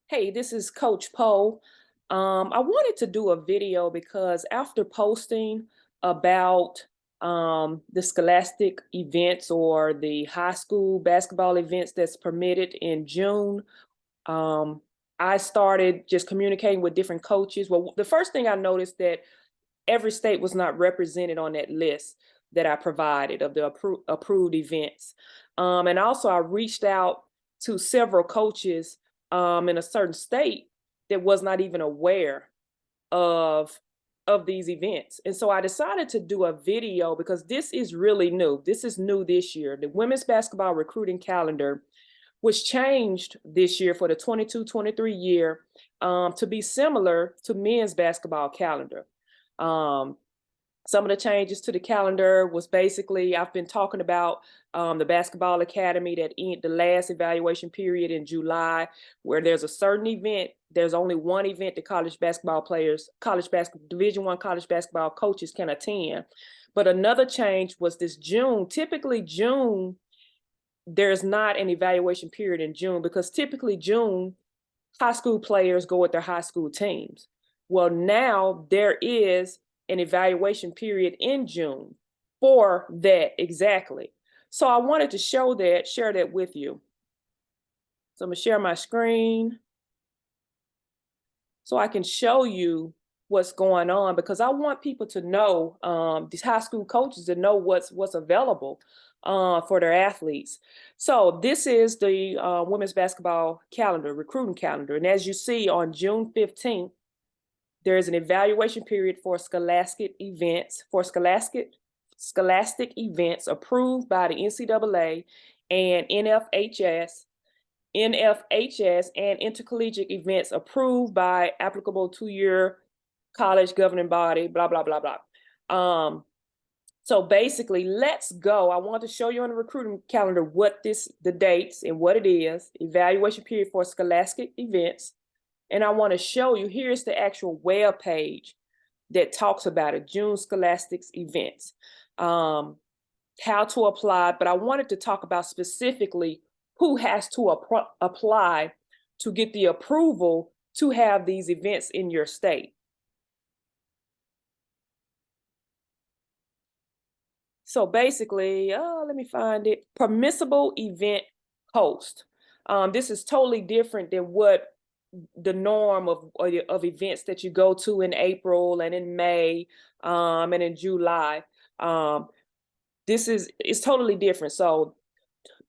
Hey, this is Coach Poe. I wanted to do a video because after posting about the scholastic events or the high school basketball events that's permitted in June, um, I started just communicating with different coaches. Well, the first thing I noticed that every state was not represented on that list that I provided of the approved events. And also, I reached out to several coaches in a certain state that was not even aware of these events. And so I decided to do a video because this is really new. This is new this year. The women's basketball recruiting calendar was changed this year for the 22-23 year to be similar to men's basketball calendar. Um, some of the changes to the calendar was basically I've been talking about the basketball academy that in the last evaluation period in July, where there's a certain event. There's only one event that college basketball players, college basketball Division I college basketball coaches can attend. But another change was this June. Typically, June there's not an evaluation period in June because typically June high school players go with their high school teams. Well, now there is an evaluation period in June for that exactly. So I wanted to share that with you. So I'm gonna share my screen so I can show you what's going on because I want people to know, these high school coaches to know what's available for their athletes. So this is the women's basketball calendar, recruiting calendar. And as you see on June 15th, there is an evaluation period for scholastic events approved by the NCAA and NFHS and intercollegiate events approved by applicable two-year college governing body, blah, blah, blah, blah. So basically, let's go. I want to show you on the recruiting calendar the dates and what it is, evaluation period for scholastic events. And I want to show you, here's the actual web page that talks about it, June Scholastics events, how to apply. But I wanted to talk about specifically who has to apply to get the approval to have these events in your state. So basically, let me find it. Permissible event host. This is totally different than what the norm of events that you go to in April and in May and in July. It's totally different. So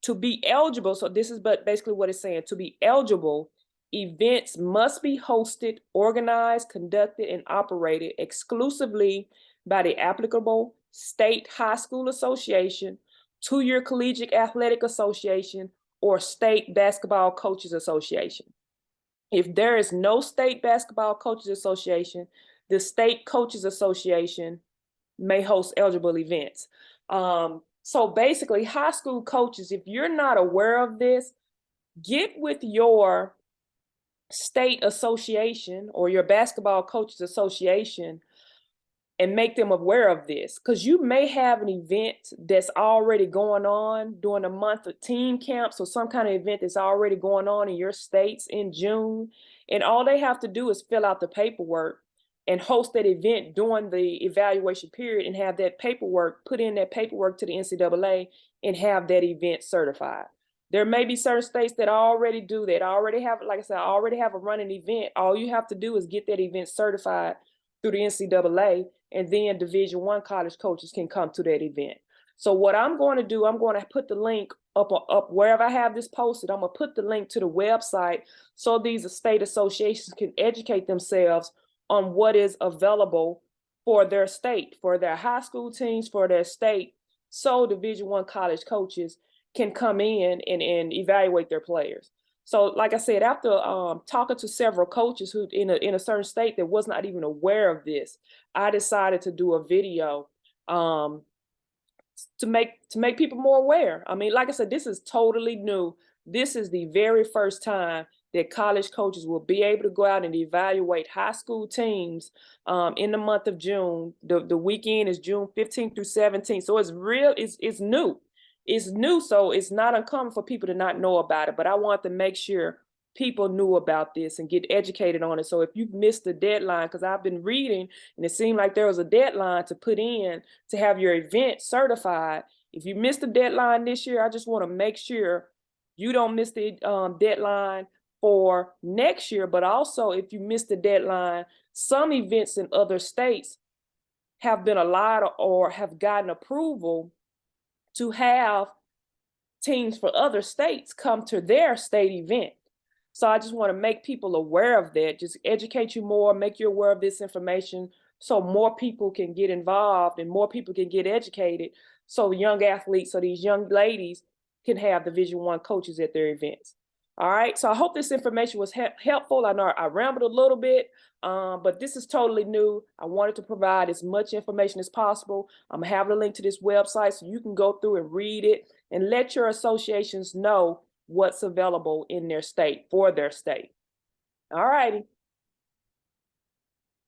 to be eligible, so this is but basically what it's saying. To be eligible, events must be hosted, organized, conducted, and operated exclusively by the applicable state high school association, two-year collegiate athletic association, or state basketball coaches association. If there is no state basketball coaches association, the state coaches association may host eligible events. So basically, high school coaches, if you're not aware of this, get with your state association or your basketball coaches association and make them aware of this, because you may have an event that's already going on during the month of team camps or some kind of event that's already going on in your states in June. And all they have to do is fill out the paperwork and host that event during the evaluation period and have that paperwork, put in that paperwork to the NCAA and have that event certified. There may be certain states that already do that, already have, like I said, already have a running event. All you have to do is get that event certified through the NCAA, and then Division I college coaches can come to that event. So what I'm going to do, I'm going to put the link up wherever I have this posted. I'm going to put the link to the website so these state associations can educate themselves on what is available for their state, for their high school teams, for their state, so Division I college coaches can come in and evaluate their players. So like I said, after talking to several coaches who in a certain state that was not even aware of this, I decided to do a video to make people more aware. I mean, like I said, this is totally new. This is the very first time that college coaches will be able to go out and evaluate high school teams in the month of June. The weekend is June 15th through 17th. So it's real, it's new. It's new, so it's not uncommon for people to not know about it. But I want to make sure people knew about this and get educated on it. So if you've missed the deadline, because I've been reading and it seemed like there was a deadline to put in to have your event certified. If you missed the deadline this year, I just want to make sure you don't miss the deadline for next year. But also, if you missed the deadline, some events in other states have been allowed or have gotten approval to have teams for other states come to their state event. So I just want to make people aware of that, just educate you more, make you aware of this information so more people can get involved and more people can get educated so young athletes, so these young ladies can have Division I coaches at their events. All right, so I hope this information was helpful. I know I rambled a little bit, but this is totally new. I wanted to provide as much information as possible. I'm gonna have a link to this website so you can go through and read it and let your associations know what's available in their state for their state. All righty.